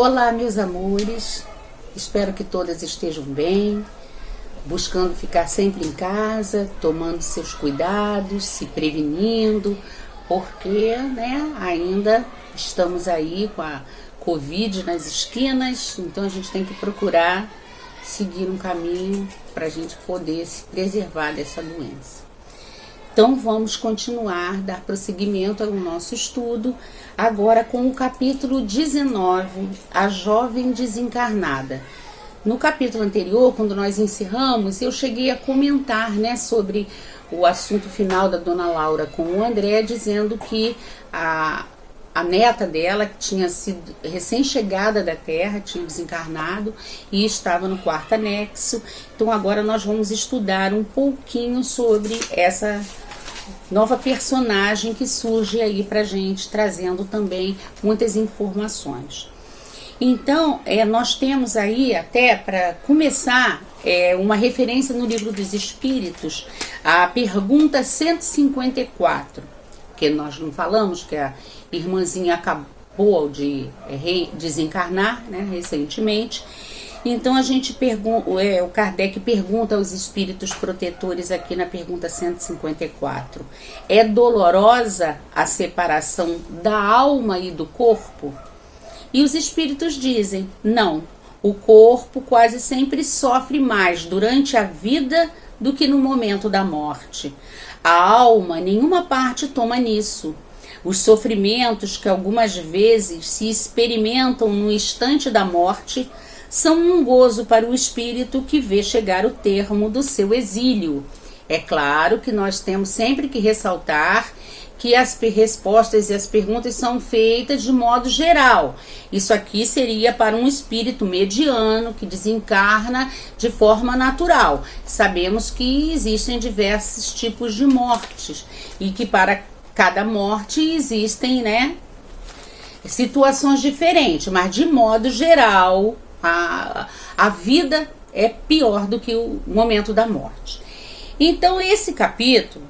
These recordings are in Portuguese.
Olá, meus amores, espero que todas estejam bem, buscando ficar sempre em casa, tomando seus cuidados, se prevenindo, porque ainda estamos aí com a Covid nas esquinas, então a gente tem que procurar seguir um caminho para a gente poder se preservar dessa doença. Então vamos continuar, dar prosseguimento ao nosso estudo, agora com o capítulo 19, A Jovem Desencarnada. No capítulo anterior, quando nós encerramos, eu cheguei a comentar sobre o assunto final da Dona Laura com o André, dizendo que a neta dela, que tinha sido recém-chegada da Terra, tinha desencarnado e estava no quarto anexo. Então agora nós vamos estudar um pouquinho sobre essa nova personagem que surge aí pra gente, trazendo também muitas informações. Então, nós temos aí, até para começar, uma referência no Livro dos Espíritos, a pergunta 154, que nós não falamos, que a irmãzinha acabou de desencarnar, recentemente. Então a gente o Kardec pergunta aos espíritos protetores aqui na pergunta 154: é dolorosa a separação da alma e do corpo? E os espíritos dizem: não, o corpo quase sempre sofre mais durante a vida do que no momento da morte. A alma, nenhuma parte toma nisso. Os sofrimentos que algumas vezes se experimentam no instante da morte são um gozo para o espírito que vê chegar o termo do seu exílio. É claro que nós temos sempre que ressaltar que as respostas e as perguntas são feitas de modo geral. Isso aqui seria para um espírito mediano que desencarna de forma natural. Sabemos que existem diversos tipos de mortes e que para cada morte existem, situações diferentes, mas de modo geral a vida é pior do que o momento da morte. Então esse capítulo,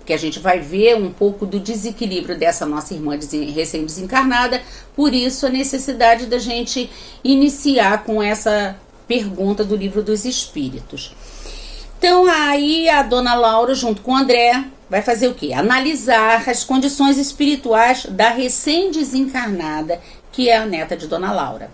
que a gente vai ver um pouco do desequilíbrio dessa nossa irmã recém-desencarnada, por isso a necessidade da gente iniciar com essa pergunta do Livro dos Espíritos. Então aí a Dona Laura, junto com o André, vai fazer o quê? Analisar as condições espirituais da recém-desencarnada, que é a neta de Dona Laura.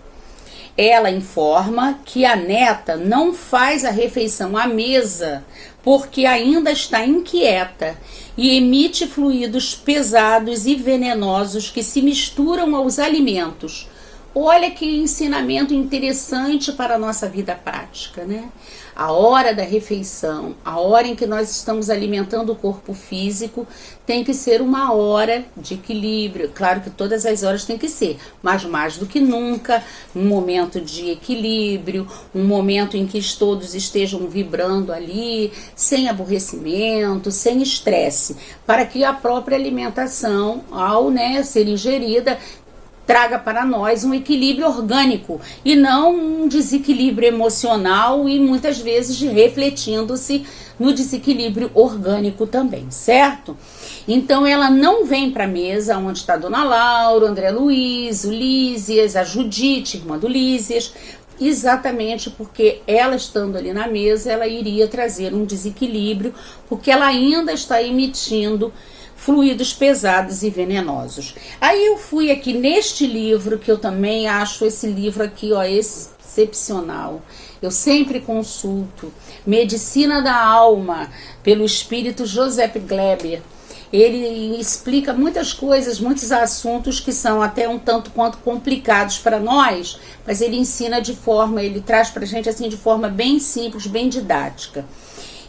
Ela informa que a neta não faz a refeição à mesa porque ainda está inquieta e emite fluidos pesados e venenosos que se misturam aos alimentos. Olha que ensinamento interessante para a nossa vida prática, A hora da refeição, a hora em que nós estamos alimentando o corpo físico, tem que ser uma hora de equilíbrio. Claro que todas as horas tem que ser, mas mais do que nunca, um momento de equilíbrio, um momento em que todos estejam vibrando ali, sem aborrecimento, sem estresse, para que a própria alimentação, ao ser ingerida, traga para nós um equilíbrio orgânico e não um desequilíbrio emocional e muitas vezes refletindo-se no desequilíbrio orgânico também, certo? Então ela não vem para a mesa onde está a Dona Laura, o André Luiz, o Lísias, a Judite, irmã do Lísias, exatamente porque ela estando ali na mesa, ela iria trazer um desequilíbrio, porque ela ainda está emitindo fluidos pesados e venenosos. Aí eu fui aqui neste livro, que eu também acho esse livro aqui, excepcional. Eu sempre consulto Medicina da Alma, pelo espírito Joseph Gleber. Ele explica muitas coisas, muitos assuntos que são até um tanto quanto complicados para nós, mas ele ensina ele traz para a gente assim de forma bem simples, bem didática.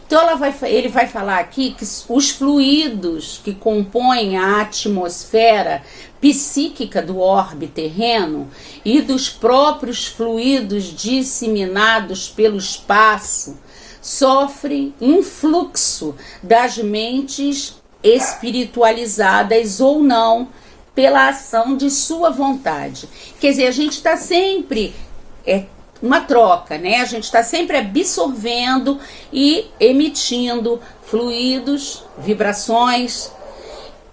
Então ele vai falar aqui que os fluidos que compõem a atmosfera psíquica do orbe terreno e dos próprios fluidos disseminados pelo espaço sofrem influxo das mentes espiritualizadas ou não pela ação de sua vontade. Quer dizer, a gente está sempre uma troca, A gente está sempre absorvendo e emitindo fluidos, vibrações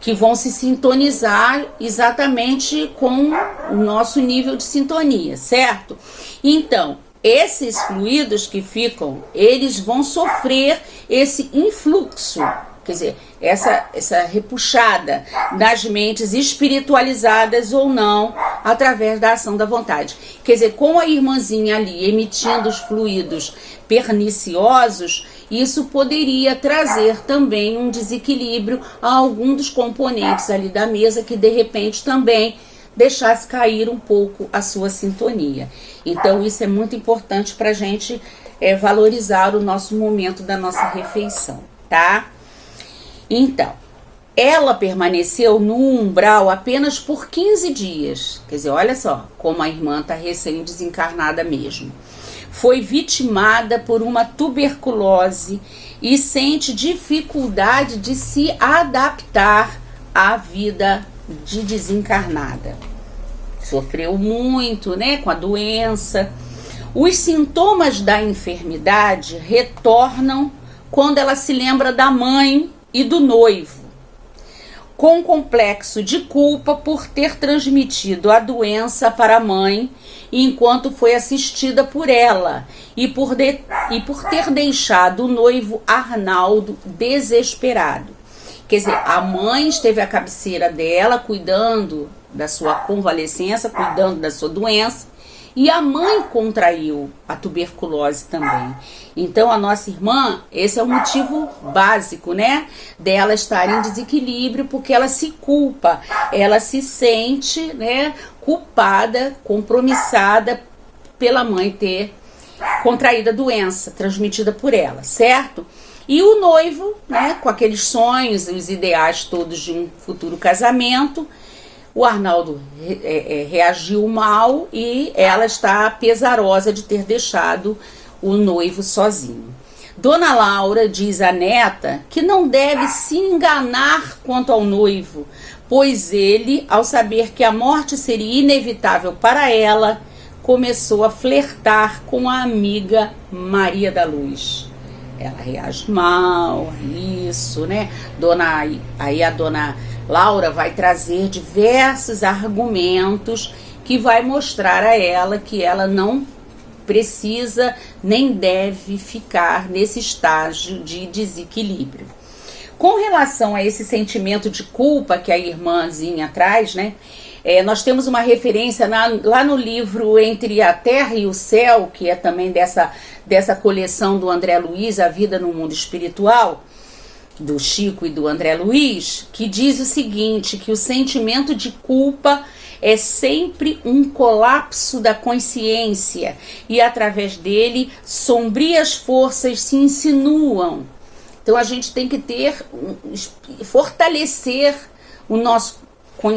que vão se sintonizar exatamente com o nosso nível de sintonia, certo? Então, esses fluidos que ficam, eles vão sofrer esse influxo, quer dizer, essa repuxada das mentes espiritualizadas ou não, através da ação da vontade. Quer dizer, com a irmãzinha ali emitindo os fluidos perniciosos, isso poderia trazer também um desequilíbrio a algum dos componentes ali da mesa, que de repente também deixasse cair um pouco a sua sintonia. Então isso é muito importante para a gente valorizar o nosso momento da nossa refeição, tá? Então, ela permaneceu no umbral apenas por 15 dias. Quer dizer, olha só como a irmã está recém-desencarnada mesmo. Foi vitimada por uma tuberculose e sente dificuldade de se adaptar à vida de desencarnada. Sofreu muito, né, com a doença. Os sintomas da enfermidade retornam quando ela se lembra da mãe e do noivo, com complexo de culpa por ter transmitido a doença para a mãe enquanto foi assistida por ela e por ter deixado o noivo Arnaldo desesperado. Quer dizer, a mãe esteve à cabeceira dela, cuidando da sua convalescença, cuidando da sua doença, e a mãe contraiu a tuberculose também. Então, a nossa irmã, esse é o motivo básico, né, dela estar em desequilíbrio, porque ela se culpa, ela se sente, né, culpada, compromissada pela mãe ter contraído a doença transmitida por ela, certo? E o noivo, né, com aqueles sonhos, os ideais todos de um futuro casamento, o Arnaldo reagiu mal e ela está pesarosa de ter deixado o noivo sozinho. Dona Laura diz à neta que não deve se enganar quanto ao noivo, pois ele, ao saber que a morte seria inevitável para ela, começou a flertar com a amiga Maria da Luz. Ela reage mal a isso, né? Aí a dona Laura vai trazer diversos argumentos que vai mostrar a ela que ela não precisa nem deve ficar nesse estágio de desequilíbrio. Com relação a esse sentimento de culpa que a irmãzinha traz, né? Nós temos uma referência lá no livro Entre a Terra e o Céu, que é também dessa coleção do André Luiz, A Vida no Mundo Espiritual, do Chico e do André Luiz, que diz o seguinte, que o sentimento de culpa é sempre um colapso da consciência e através dele sombrias forças se insinuam. Então a gente tem que fortalecer o nosso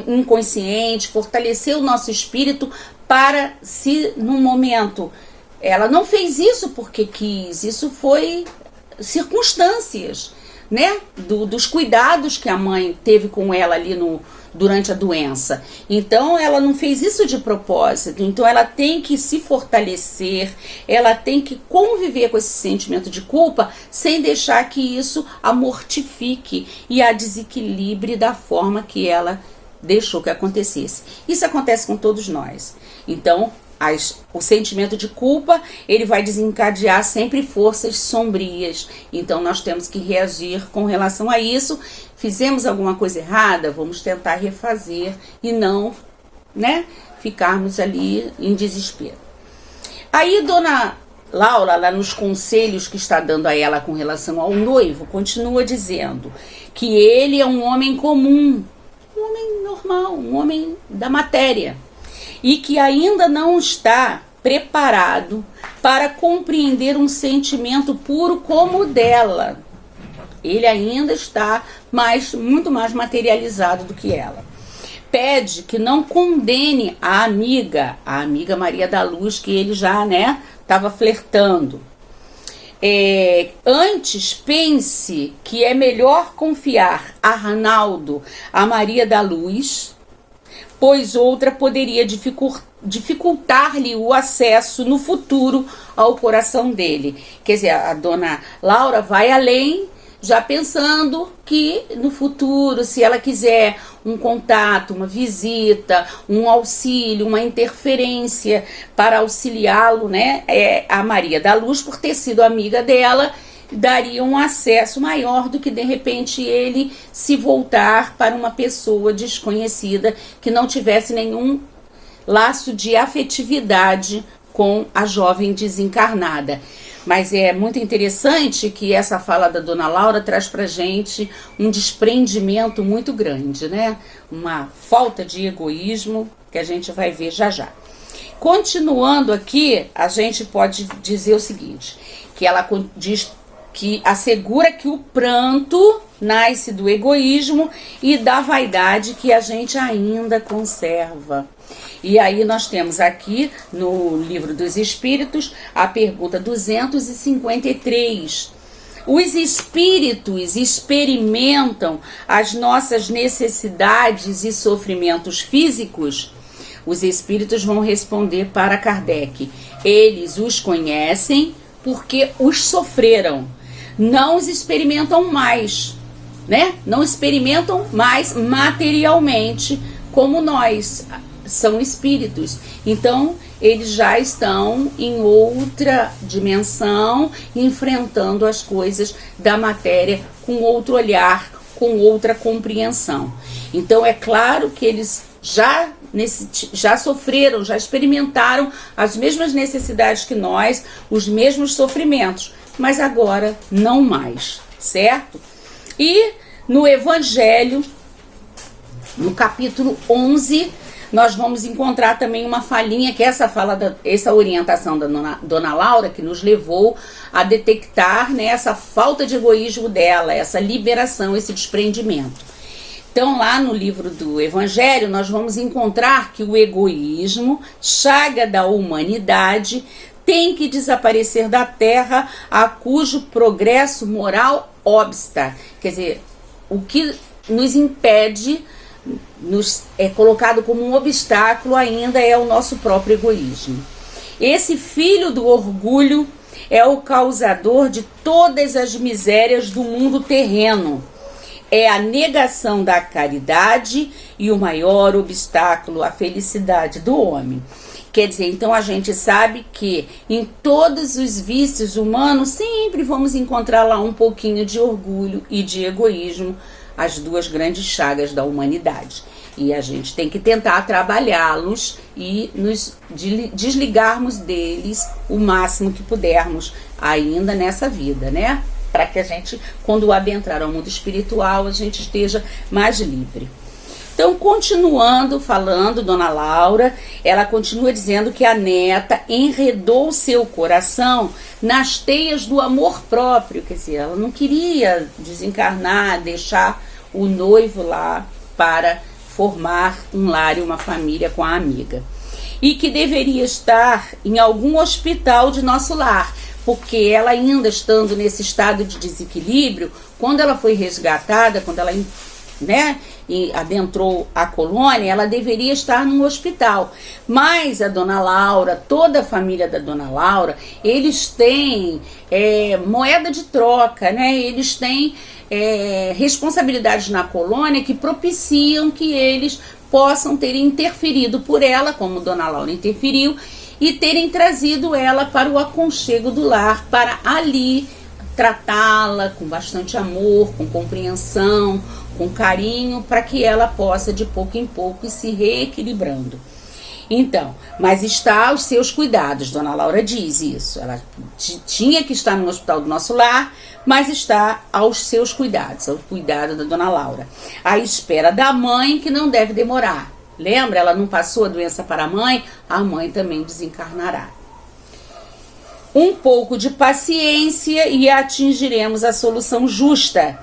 inconsciente, fortalecer o nosso espírito para, se no momento ela não fez isso porque quis, isso foi circunstâncias, né, dos cuidados que a mãe teve com ela ali durante a doença. Então ela não fez isso de propósito, então ela tem que se fortalecer, ela tem que conviver com esse sentimento de culpa sem deixar que isso a mortifique e a desequilibre da forma que ela deixou que acontecesse. Isso acontece com todos nós. Então o sentimento de culpa, ele vai desencadear sempre forças sombrias. Então nós temos que reagir com relação a isso. Fizemos alguma coisa errada, vamos tentar refazer e não, né, ficarmos ali em desespero. Aí Dona Laura, lá nos conselhos que está dando a ela com relação ao noivo, continua dizendo que ele é um homem comum, um homem normal, um homem da matéria, e que ainda não está preparado para compreender um sentimento puro como o dela. Ele ainda está muito mais materializado do que ela. Pede que não condene a amiga Maria da Luz, que ele já, né, estava flertando. Antes pense que é melhor confiar a Arnaldo a Maria da Luz, pois outra poderia dificultar-lhe o acesso no futuro ao coração dele. Quer dizer, a Dona Laura vai além já pensando que no futuro, se ela quiser um contato, uma visita, um auxílio, uma interferência para auxiliá-lo, né, a Maria da Luz, por ter sido amiga dela, daria um acesso maior do que de repente ele se voltar para uma pessoa desconhecida que não tivesse nenhum laço de afetividade com a jovem desencarnada. Mas é muito interessante que essa fala da Dona Laura traz pra gente um desprendimento muito grande, né? Uma falta de egoísmo que a gente vai ver já já. Continuando aqui, a gente pode dizer o seguinte, que ela diz que assegura que o pranto nasce do egoísmo e da vaidade que a gente ainda conserva. E aí nós temos aqui no Livro dos Espíritos a pergunta 253. Os espíritos experimentam as nossas necessidades e sofrimentos físicos? Os espíritos vão responder para Kardec: eles os conhecem porque os sofreram. Não os experimentam mais, né? Não experimentam mais materialmente como nós. São espíritos, então eles já estão em outra dimensão, enfrentando as coisas da matéria com outro olhar, com outra compreensão. Então é claro que eles já sofreram, já experimentaram as mesmas necessidades que nós, os mesmos sofrimentos, mas agora não mais, certo? E no Evangelho, no capítulo 11, nós vamos encontrar também uma falinha, que é essa orientação da Dona Laura, que nos levou a detectar, né, essa falta de egoísmo dela, essa liberação, esse desprendimento. Então, lá no livro do Evangelho, nós vamos encontrar que o egoísmo, chaga da humanidade, tem que desaparecer da Terra, a cujo progresso moral obsta. Quer dizer, o que nos impede, nos é colocado como um obstáculo ainda, é o nosso próprio egoísmo. Esse filho do orgulho é o causador de todas as misérias do mundo terreno. É a negação da caridade e o maior obstáculo à felicidade do homem. Quer dizer, então a gente sabe que em todos os vícios humanos sempre vamos encontrar lá um pouquinho de orgulho e de egoísmo, as duas grandes chagas da humanidade. E a gente tem que tentar trabalhá-los e nos desligarmos deles o máximo que pudermos ainda nessa vida, né? Para que a gente, quando adentrar ao mundo espiritual, a gente esteja mais livre. Então, continuando falando, Dona Laura, ela continua dizendo que a neta enredou seu coração nas teias do amor próprio. Quer dizer, ela não queria desencarnar, deixar o noivo lá para formar um lar e uma família com a amiga. E que deveria estar em algum hospital de nosso lar, porque ela ainda estando nesse estado de desequilíbrio, quando ela foi resgatada, quando ela, né, e adentrou a colônia, ela deveria estar num hospital. Mas a Dona Laura, toda a família da Dona Laura, eles têm moeda de troca, né? Eles têm responsabilidades na colônia que propiciam que eles possam ter interferido por ela, como Dona Laura interferiu, e terem trazido ela para o aconchego do lar, para ali tratá-la com bastante amor, com compreensão, com carinho, para que ela possa de pouco em pouco ir se reequilibrando. Então, mas está aos seus cuidados, Dona Laura diz isso. Ela tinha que estar no hospital do nosso lar, mas está aos seus cuidados, ao cuidado da Dona Laura. À espera da mãe, que não deve demorar. Lembra? Ela não passou a doença para a mãe também desencarnará. Um pouco de paciência e atingiremos a solução justa.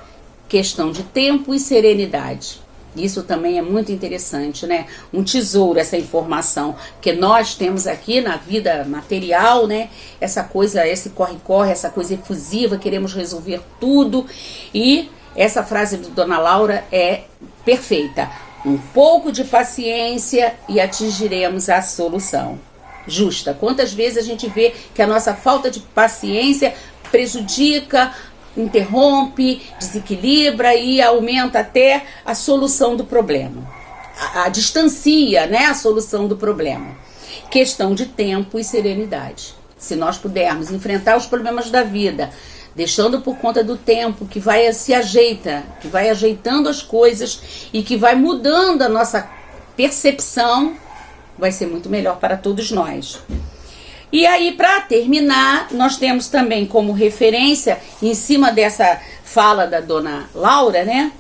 Questão de tempo e serenidade. Isso também é muito interessante, né? Um tesouro, essa informação que nós temos aqui na vida material, né? Essa coisa, esse corre-corre, essa coisa efusiva, queremos resolver tudo. E essa frase de Dona Laura é perfeita. Um pouco de paciência e atingiremos a solução justa. Quantas vezes a gente vê que a nossa falta de paciência prejudica interrompe, desequilibra e aumenta até a solução do problema. A distancia, né, a solução do problema. Questão de tempo e serenidade. Se nós pudermos enfrentar os problemas da vida, deixando por conta do tempo que vai se ajeita, que vai ajeitando as coisas e que vai mudando a nossa percepção, vai ser muito melhor para todos nós. E aí, para terminar, nós temos também como referência, em cima dessa fala da dona Laura, né,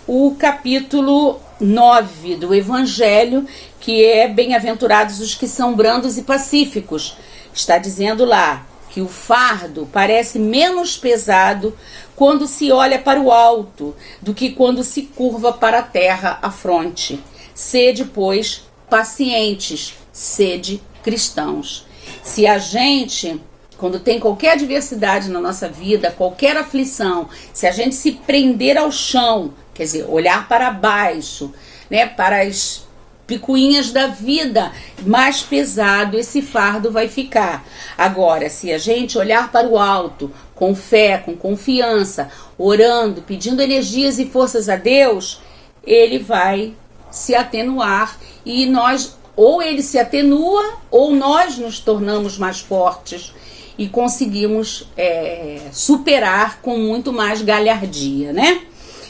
o capítulo 9 do Evangelho, que é bem-aventurados os que são brandos e pacíficos. Está dizendo lá que o fardo parece menos pesado quando se olha para o alto do que quando se curva para a terra a fronte. Sede, pois, pacientes, sede cristãos. Se a gente, quando tem qualquer adversidade na nossa vida, qualquer aflição, se a gente se prender ao chão, quer dizer, olhar para baixo, né, para as picuinhas da vida, mais pesado esse fardo vai ficar. Agora, se a gente olhar para o alto, com fé, com confiança, orando, pedindo energias e forças a Deus, ele vai se atenuar e nós, ou ele se atenua, ou nós nos tornamos mais fortes e conseguimos superar com muito mais galhardia, né?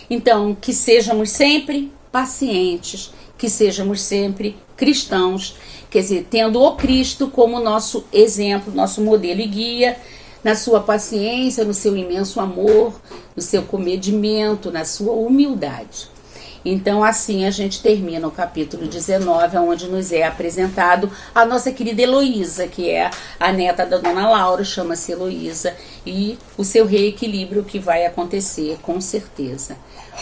Então, que sejamos sempre pacientes, que sejamos sempre cristãos, quer dizer, tendo o Cristo como nosso exemplo, nosso modelo e guia, na sua paciência, no seu imenso amor, no seu comedimento, na sua humildade. Então, assim a gente termina o capítulo 19, onde nos é apresentado a nossa querida Heloísa, que é a neta da dona Laura, chama-se Heloísa, e o seu reequilíbrio que vai acontecer, com certeza.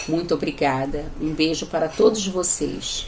Muito obrigada, um beijo para todos vocês.